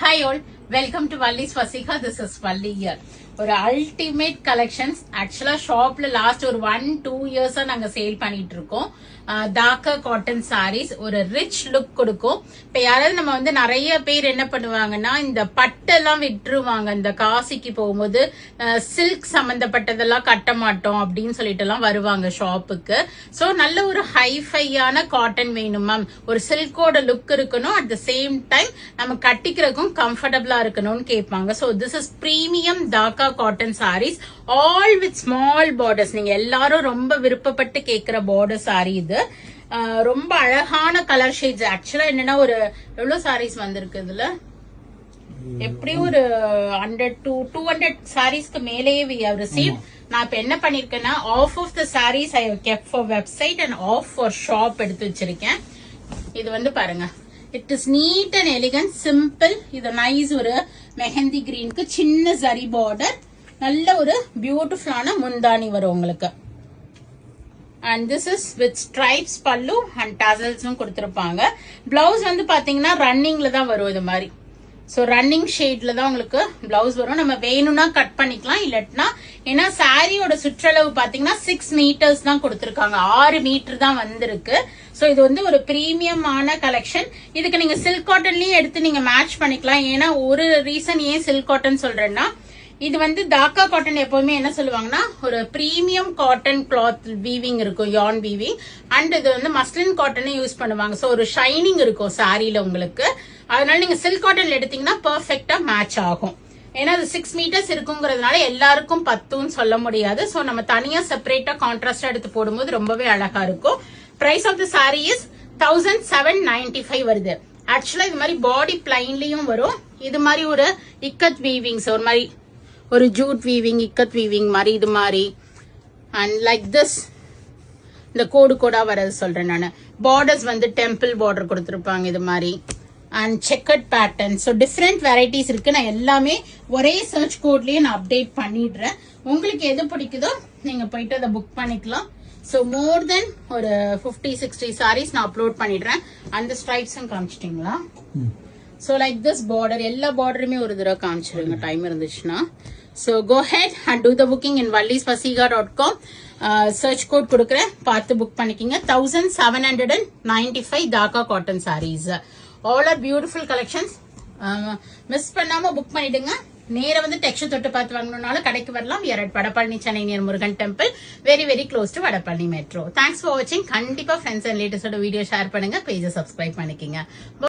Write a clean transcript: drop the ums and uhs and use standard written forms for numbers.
Hi all, welcome to Valli's Fasika. This is Valli here. ஒரு ultimate collections ஆக்சுவலா ஷாப்ல last ஒரு 1-2 இயர்ஸா நாங்க சேல் பண்ணிட்டு இருக்கோம். தாக்கா காட்டன் சாரீஸ் ஒரு ரிச் லுக் கொடுக்கும். இப்ப யாராவது நம்ம வந்து நிறைய பேர் என்ன பண்ணுவாங்கன்னா இந்த பட்டெல்லாம் விட்டுருவாங்க. இந்த காசிக்கு போகும்போது சில்க் சம்பந்தப்பட்டதெல்லாம் கட்ட மாட்டோம் அப்படின்னு சொல்லிட்டு எல்லாம் வருவாங்க ஷாப்புக்கு. சோ நல்ல ஒரு ஹைஃபையான காட்டன் வேணும் மேம், ஒரு சில்கோட லுக் இருக்கணும், அட் த சேம் டைம் நம்ம கட்டிக்கிறதுக்கும் கம்ஃபர்டபுளா இருக்கணும்னு கேட்பாங்க. So this is premium Dhaka cotton saris all with small borders. நீங்க எல்லாரும் ரொம்ப விருப்பப்பட்டு கேக்குற பார்டர் சாரி இது. ரொம்ப அழகான கலர் ஷேட்ஸ். ஆக்சுவலா என்னன்னா ஒரு எவ்வளவு சாரீஸ் வந்திருக்கு இதுல, எப்படியும் ஒரு 100 to 200 சாரீஸ்க்கு மேலேயே we have received. நான் இப்ப என்ன பண்ணிருக்கேன்னா half of the sarees I have kept for website and half for shop எடுத்து வச்சிருக்கேன். இது வந்து பாருங்க, it is neat and elegant simple. இது நைஸ் ஒரு மெஹந்தி கிரீனுக்கு சின்ன சரி பார்டர், நல்ல ஒரு பியூட்டிஃபுல்லான முந்தானி வரும் உங்களுக்கு. And this is with stripes பல்லு அண்ட் டசல்ஸும் கொடுத்திருப்பாங்க. பிளவுஸ் வந்து பாத்தீங்கன்னா ரன்னிங்ல தான் வரும் இது மாதிரி. சோ ரன்னிங் ஷேட்ல தான் உங்களுக்கு பிளவுஸ் வரும். நம்ம வேணும்னா கட் பண்ணிக்கலாம், இல்லட்னா ஏன்னா சாரியோட சுற்றளவு பாத்தீங்கன்னா 6 மீட்டர்ஸ் தான் கொடுத்திருக்காங்க, 6 மீட்டர் தான் வந்திருக்கு. சோ இது வந்து ஒரு பிரீமியமான கலெக்ஷன். இதுக்கு நீங்க சில்க் காட்டன்லயே எடுத்து நீங்க மேட்ச் பண்ணிக்கலாம். ஏன்னா ஒரு ரீசன் ஏன் சில்க் காட்டன் சொல்றேன்னா, இது வந்து தாக்கா காட்டன் எப்பவுமே என்ன சொல்லுவாங்கன்னா ஒரு பிரீமியம் காட்டன் கிளாத் வீவிங் இருக்கும், யார்ன் வீவிங். அண்ட் இது வந்து மஸ்லின் காட்டன் யூஸ் பண்ணுவாங்க. சோ ஒரு ஷைனிங் இருக்கும் சாரியில உங்களுக்கு. அதனால நீங்க சில்க் காட்டன்ல எடுத்தீங்கன்னா பெர்ஃபெக்ட்டா மேட்ச் ஆகும். ஏன்னா அது 6 மீட்டர்ஸ் இருக்குங்கிறதுனால எல்லாருக்கும் 10ன்னு சொல்ல முடியாது. சோ நம்ம தனியா செப்பரேட்டா கான்ட்ராஸ்டா எடுத்து போடும்போது ரொம்பவே அழகா இருக்கும். Price of the sari is 1795 வருது. ஆக்சுவலா இது மாதிரி பாடி பிளைன்லயும் வரும். இது மாதிரி ஒரு இக்கத் வீவிங்ஸ், ஒரு மாதிரி ஒரு ஜூட் வீவிங், இக்கத் வீவிங் மாதிரி இது மாதிரி. அண்ட் லைக் திஸ் இந்த கோடு கோடா வரது சொல்றேன் நான். பார்டர்ஸ் வந்து டெம்பிள் பார்டர் கொடுத்திருப்பாங்க இது மாதிரி. And checked pattern. So different varieties இருக்கு. நான் எல்லாமே ஒரே சர்ச் கோட்லயே நான் அப்டேட் பண்ணிடுறேன். உங்களுக்கு எது பிடிக்குதோ நீங்க போயிட்டு அதை புக் பண்ணிக்கலாம். ஸோ மோர் தென் ஒரு 50-60 சாரீஸ் நான் அப்லோட் பண்ணிடுறேன். அந்த ஸ்ட்ரைப்ஸும் காமிச்சிட்டீங்களா? ஸோ லைக் திஸ் பார்டர், எல்லா பார்டருமே ஒரு தடவை காமிச்சிருங்க டைம் இருந்துச்சுன்னா. So go ahead and do the booking in vallisfasika.com. Search code கொடுக்குறேன், பார்த்து புக் பண்ணிக்கிங்க. 1795 Dhaka cotton saris. All are beautiful collections. Miss பண்ணாம புக் பண்ணிடுங்க. நேர வந்து டெக்ஸ்ட் தொட்டு பார்த்து வாங்கணும்னாலும் கடைக்கு வரலாம். Vadapalani, Chennai near Murugan temple, very very close to Vadapalani metro. Thanks for வாட்சிங். கண்டிப்பா ஃப்ரெண்ட்ஸ் அண்ட் ரிலேட்டிவ்ஸோட வீடியோ ஷேர் பண்ணுங்க, பேஜை சப்ஸ்கிரைப் பண்ணிக்கங்க.